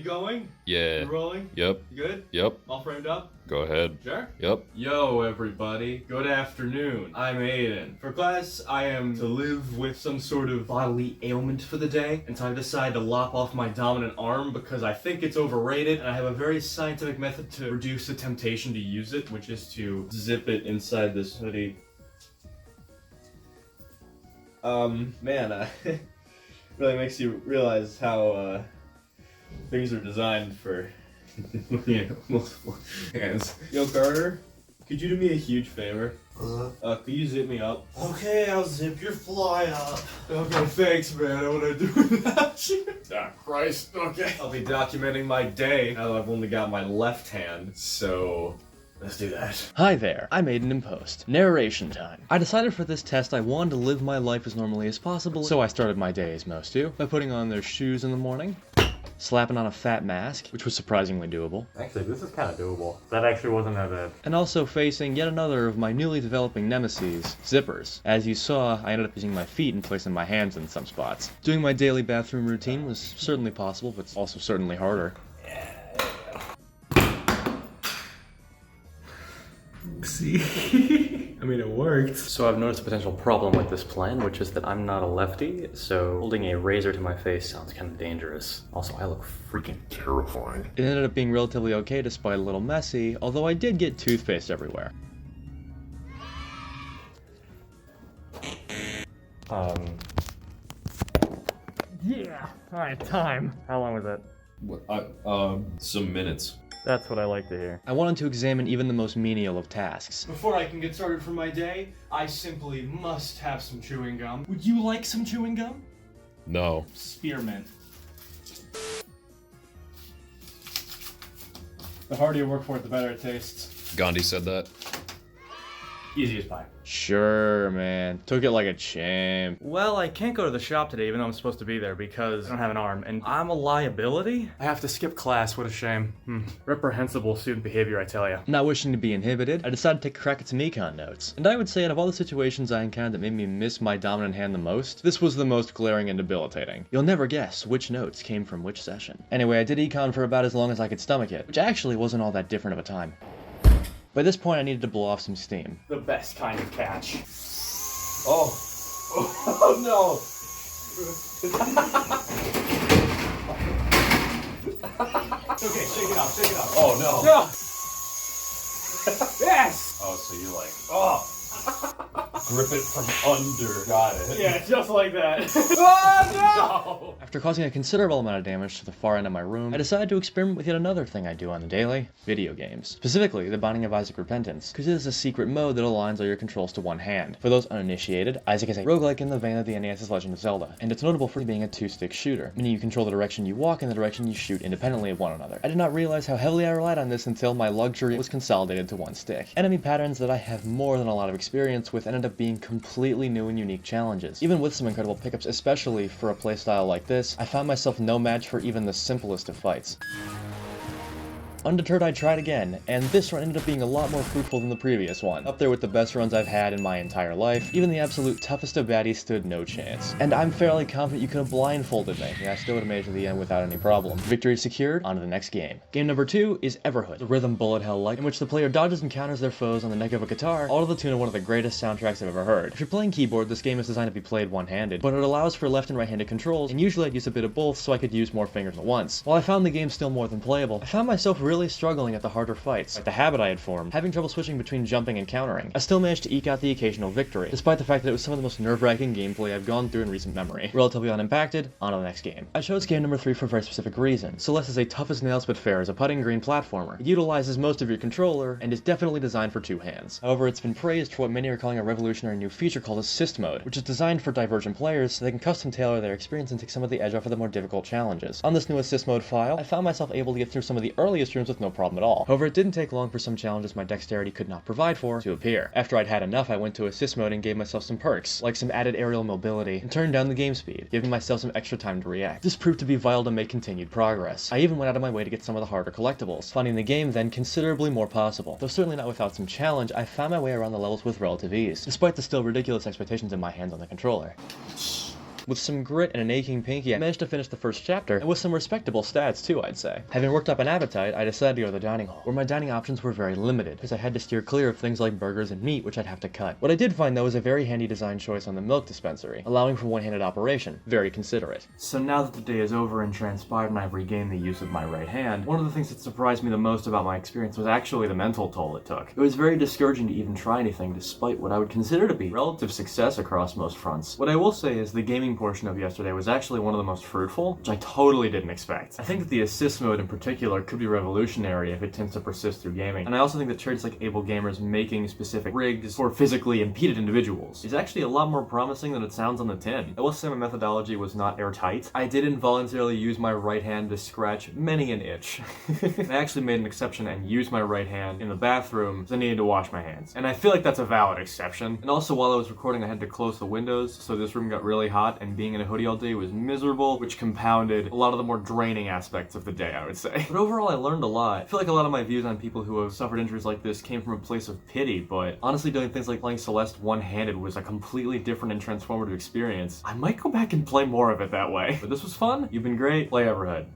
You going? Yeah. You rolling? Yep. You good? Yep. All framed up? Go ahead. Sure? Yep. Yo, everybody. Good afternoon. I'm Aiden. For class, I am to live with some sort of bodily ailment for the day, and so I decided to lop off my dominant arm because I think it's overrated, and I have a very scientific method to reduce the temptation to use it, which is to zip it inside this hoodie. Really makes you realize how, things are designed for, multiple hands. Yo, Carter, could you do me a huge favor? Could you zip me up? Okay, I'll zip your fly up. Okay, thanks, man. I want to do without you. Ah, Christ. Okay. I'll be documenting my day now that I've only got my left hand, so let's do that. Hi there, I'm Aiden in Post. Narration time. I decided for this test I wanted to live my life as normally as possible, so I started my day as most do, by putting on their shoes in the morning, slapping on a fat mask, which was surprisingly doable, Actually, this is kind of doable. That actually wasn't that bad. and also facing yet another of my newly developing nemeses, zippers. As you saw, I ended up using my feet and placing my hands in some spots. Doing my daily bathroom routine was certainly possible, but also certainly harder. See? I mean, it worked. So I've noticed a potential problem with this plan, which is that I'm not a lefty, so holding a razor to my face sounds kind of dangerous. Also, I look freaking terrifying. It ended up being relatively okay despite a little messy, although I did get toothpaste everywhere. Yeah! Alright, time. How long was that? Some minutes. That's what I like to hear. I wanted to examine even the most menial of tasks. Before I can get started for my day, I simply must have some chewing gum. Would you like some chewing gum? No. Spearmint. The harder you work for it, the better it tastes. Gandhi said that. Easy as pie. Sure, man. Took it like a champ. Well, I can't go to the shop today even though I'm supposed to be there because I don't have an arm, and I'm a liability? I have to skip class, what a shame. Reprehensible student behavior, I tell ya. Not wishing to be inhibited, I decided to take a crack at some econ notes. And I would say out of all the situations I encountered that made me miss my dominant hand the most, this was the most glaring and debilitating. You'll never guess which notes came from which session. Anyway, I did econ for about as long as I could stomach it, which actually wasn't all that different of a time. By this point, I needed to blow off some steam. The best kind of catch. Oh. Oh no! Okay, shake it off, shake it off. Oh no. No! Yes! Oh, so you like, oh. Grip it from under. Got it. Yeah, just like that. Oh After causing a considerable amount of damage to the far end of my room, I decided to experiment with yet another thing I do on the daily: video games. Specifically, the Binding of Isaac Repentance, because it is a secret mode that aligns all your controls to one hand. For those uninitiated, Isaac is a roguelike in the vein of the NES's Legend of Zelda, and it's notable for being a two-stick shooter, meaning you control the direction you walk and the direction you shoot independently of one another. I did not realize how heavily I relied on this until my luxury was consolidated to one stick. Enemy patterns that I have more than a lot of experience with ended up being completely new and unique challenges. Even with some incredible pickups, especially for a playstyle like this, I found myself no match for even the simplest of fights. Undeterred, I tried again, and this run ended up being a lot more fruitful than the previous one. Up there with the best runs I've had in my entire life, even the absolute toughest of baddies stood no chance. And I'm fairly confident you could have blindfolded me, and I still would have made it to the end without any problem. Victory secured, on to the next game. Game number 2 is Everhood, the rhythm bullet hell-like, in which the player dodges and counters their foes on the neck of a guitar, all to the tune of one of the greatest soundtracks I've ever heard. If you're playing keyboard, this game is designed to be played one-handed, but it allows for left and right-handed controls, and usually I'd use a bit of both so I could use more fingers at once. While I found the game still more than playable, I found myself really struggling at the harder fights, like the habit I had formed, having trouble switching between jumping and countering. I still managed to eke out the occasional victory, despite the fact that it was some of the most nerve-wracking gameplay I've gone through in recent memory. Relatively unimpacted, on to the next game. I chose game number 3 for a very specific reason. Celeste is a tough as nails but fair as a putting green platformer. It utilizes most of your controller, and is definitely designed for two hands. However, it's been praised for what many are calling a revolutionary new feature called Assist Mode, which is designed for divergent players so they can custom tailor their experience and take some of the edge off of the more difficult challenges. On this new Assist Mode file, I found myself able to get through some of the earliest rooms with no problem at all. However, it didn't take long for some challenges my dexterity could not provide for to appear. After I'd had enough, I went to Assist Mode and gave myself some perks, like some added aerial mobility, and turned down the game speed, giving myself some extra time to react. This proved to be vital to make continued progress. I even went out of my way to get some of the harder collectibles, finding the game then considerably more possible. Though certainly not without some challenge, I found my way around the levels with relative ease, despite the still ridiculous expectations in my hands on the controller. With some grit and an aching pinky, I managed to finish the first chapter, and with some respectable stats too, I'd say. Having worked up an appetite, I decided to go to the dining hall, where my dining options were very limited, because I had to steer clear of things like burgers and meat, which I'd have to cut. What I did find though was a very handy design choice on the milk dispensary, allowing for one-handed operation. Very considerate. So now that the day is over and transpired and I've regained the use of my right hand, one of the things that surprised me the most about my experience was actually the mental toll it took. It was very discouraging to even try anything despite what I would consider to be relative success across most fronts. What I will say is the gaming portion of yesterday was actually one of the most fruitful, which I totally didn't expect. I think that the assist mode in particular could be revolutionary if it tends to persist through gaming, and I also think that trades like Able Gamers making specific rigs for physically impeded individuals is actually a lot more promising than it sounds on the tin. I will say my methodology was not airtight. I did involuntarily use my right hand to scratch many an itch. I actually made an exception and used my right hand in the bathroom because I needed to wash my hands. And I feel like that's a valid exception. And also while I was recording I had to close the windows, so this room got really hot, and being in a hoodie all day was miserable, which compounded a lot of the more draining aspects of the day, I would say. But overall I learned a lot. I feel like a lot of my views on people who have suffered injuries like this came from a place of pity, but honestly doing things like playing Celeste one-handed was a completely different and transformative experience. I might go back and play more of it that way. But this was fun. You've been great. Play Everhead.